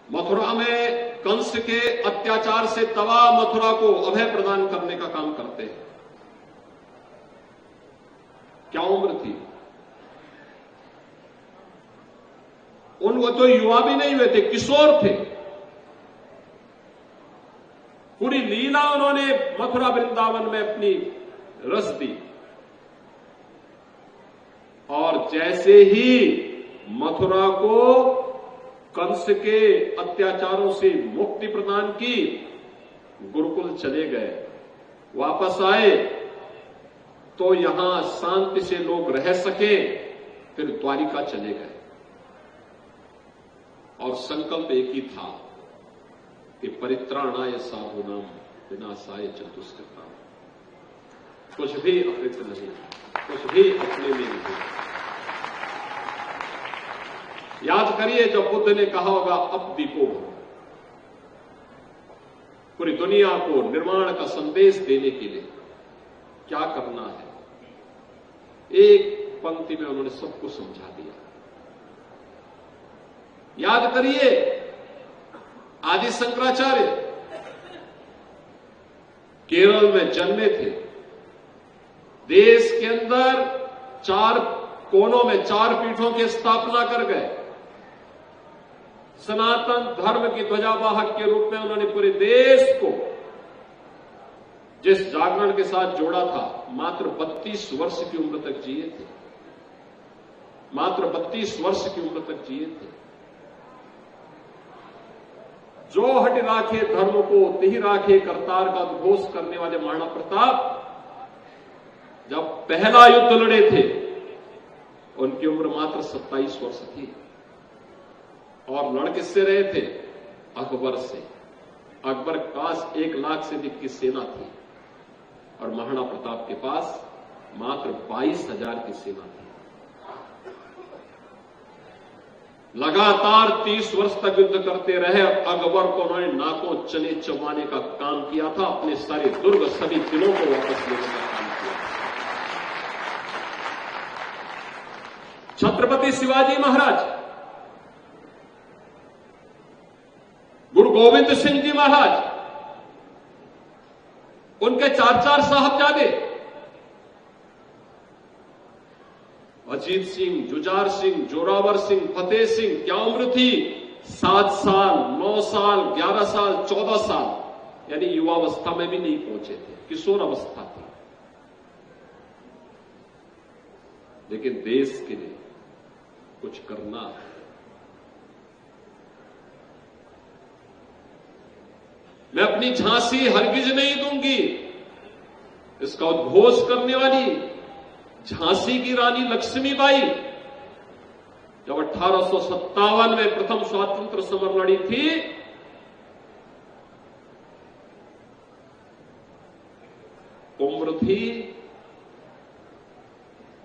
मथुरा में कंस के अत्याचार से तवा मथुरा को अभय प्रदान करने का काम करते हैं। क्या उम्र थी उनको, तो युवा भी नहीं हुए थे, किशोर थे। पूरी लीला उन्होंने मथुरा वृंदावन में अपनी रस दी, और जैसे ही मथुरा को कंस के अत्याचारों से मुक्ति प्रदान की, गुरुकुल चले गए। वापस आए तो यहां शांति से लोग रह सके, फिर द्वारिका चले गए। और संकल्प एक ही था कि परित्राणाय साधूनाम विनाशाय चतुष्कृताम। कुछ भी अकृत नहीं, कुछ भी अपने में नहीं। याद करिए जब बुद्ध ने कहा होगा अब दीपो भव, पूरी दुनिया को निर्माण का संदेश देने के लिए क्या करना है, एक पंक्ति में उन्होंने सबको समझा दिया। याद करिए आदि शंकराचार्य केरल में जन्मे थे। देश के अंदर 4 कोनों में 4 पीठों की स्थापना कर गए। सनातन धर्म की ध्वजावाहक के रूप में उन्होंने पूरे देश को जिस जागरण के साथ जोड़ा था, मात्र 32 वर्ष की उम्र तक जिए थे। मात्र 32 वर्ष की उम्र तक जिए थे। जो हट राखे धर्म को तिहि राखे करतार का उद्घोष करने वाले महाराणा प्रताप जब पहला युद्ध लड़े थे, उनकी उम्र मात्र 27 वर्ष थी। और लड़ किससे रहे थे? अकबर से। अकबर के पास 1 लाख से अधिक की सेना थी, और महाराणा प्रताप के पास मात्र 22,000 की सेना थी। लगातार 30 वर्ष तक युद्ध करते रहे। अकबर को उन्होंने नाकों चने चबाने का काम किया था, अपने सारे दुर्ग सभी किलों को वापस लेने का काम किया। छत्रपति शिवाजी महाराज, गुरु गोविंद सिंह जी महाराज, उनके 4 साहबजादे, अजीत सिंह, जुझार सिंह, जोरावर सिंह, फतेह सिंह, क्या उम्र थी? 7 साल, 9 साल, 11 साल, 14 साल, यानी युवावस्था में भी नहीं पहुंचे थे, किशोर अवस्था थी। लेकिन देश के लिए कुछ करना है। मैं अपनी झांसी हरगिज नहीं दूंगी, इसका उद्घोष करने वाली झांसी की रानी लक्ष्मीबाई जब 1857 में प्रथम स्वातंत्र समर लड़ी थी, उम्र थी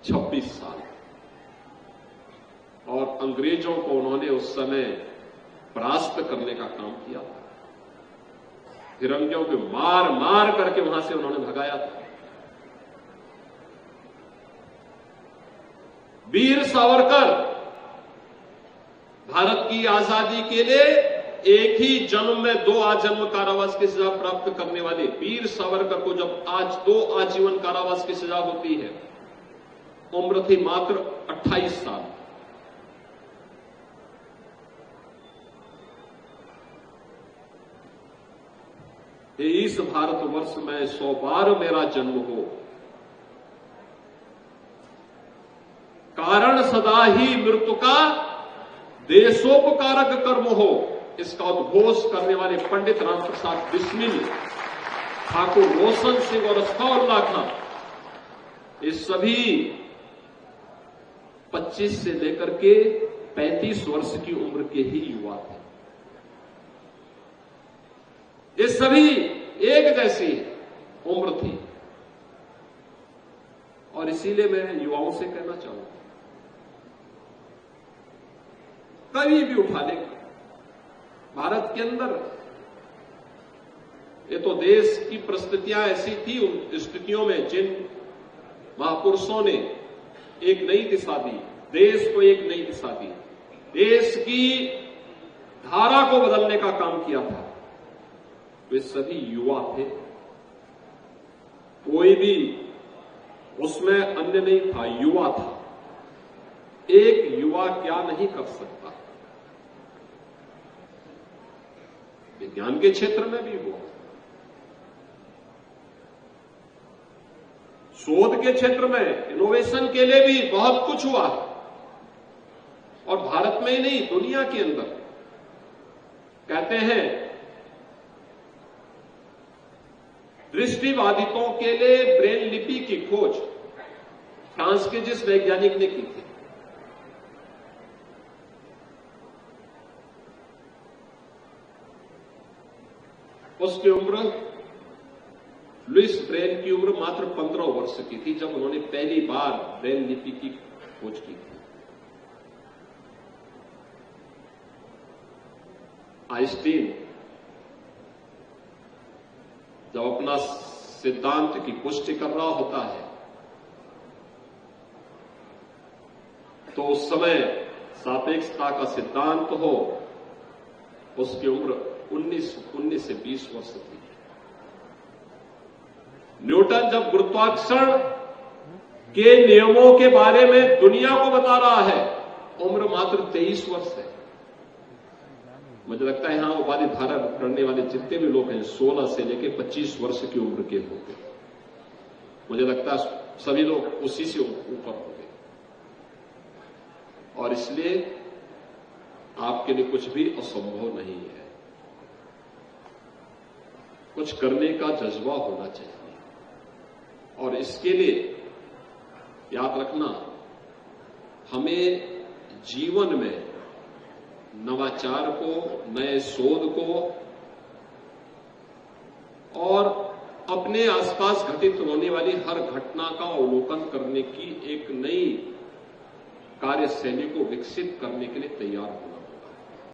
26 साल, और अंग्रेजों को उन्होंने उस समय परास्त करने का काम किया था। फिरंगियों को मार मार करके वहां से उन्होंने भगाया था। वीर सावरकर भारत की आजादी के लिए एक ही जन्म में 2 आजन्म कारावास की सजा प्राप्त करने वाले वीर सावरकर को जब आज 2 आजीवन कारावास की सजा होती है, उम्र थी मात्र 28 साल। इस भारतवर्ष में 100 बार मेरा जन्म हो, कारण सदा ही मृत्यु का देशोपकारक कर्म हो, इसका उद्घोष करने वाले पंडित राम प्रसाद बिस्मिल, ठाकुर रोशन सिंह और अस्फाउल्लाह खां, ये सभी 25 से लेकर के 35 वर्ष की उम्र के ही युवा थे। ये सभी एक जैसी उम्र थी। और इसीलिए मैं युवाओं से कहना चाहूंगा, कभी भी उठा लेगा भारत के अंदर। ये तो देश की परिस्थितियां ऐसी थी, उन स्थितियों में जिन महापुरुषों ने एक नई दिशा दी, देश को एक नई दिशा दी। देश की धारा को बदलने का काम किया था, वे सभी युवा थे। कोई भी उसमें अन्य नहीं था, युवा था। एक युवा क्या नहीं कर सकता। विज्ञान के क्षेत्र में भी हुआ, शोध के क्षेत्र में, इनोवेशन के लिए भी बहुत कुछ हुआ, और भारत में ही नहीं, दुनिया के अंदर। कहते हैं दृष्टिबाधितों के लिए ब्रेन लिपि की खोज फ्रांस के जिस वैज्ञानिक ने की थी, उसकी उम्र, लुइस ब्रेल की उम्र मात्र 15 वर्ष की थी जब उन्होंने पहली बार ब्रेल लिपि की खोज की थी। आइंस्टीन जब अपना सिद्धांत की पुष्टि कर रहा होता है तो उस समय सापेक्षता का सिद्धांत हो, उसकी उम्र 19 से 20 वर्ष थी। न्यूटन जब गुरुत्वाकर्षण के नियमों के बारे में दुनिया को बता रहा है, उम्र मात्र 23 वर्ष है। मुझे लगता है यहां उपाधि धारण करने वाले जितने भी लोग हैं 16 से लेकर 25 वर्ष की उम्र के होंगे। मुझे लगता है सभी लोग उसी से ऊपर होंगे, और इसलिए आपके लिए कुछ भी असंभव नहीं है। कुछ करने का जज्बा होना चाहिए, और इसके लिए याद रखना, हमें जीवन में नवाचार को, नए शोध को और अपने आसपास घटित होने वाली हर घटना का अवलोकन करने की एक नई कार्यशैली को विकसित करने के लिए तैयार होना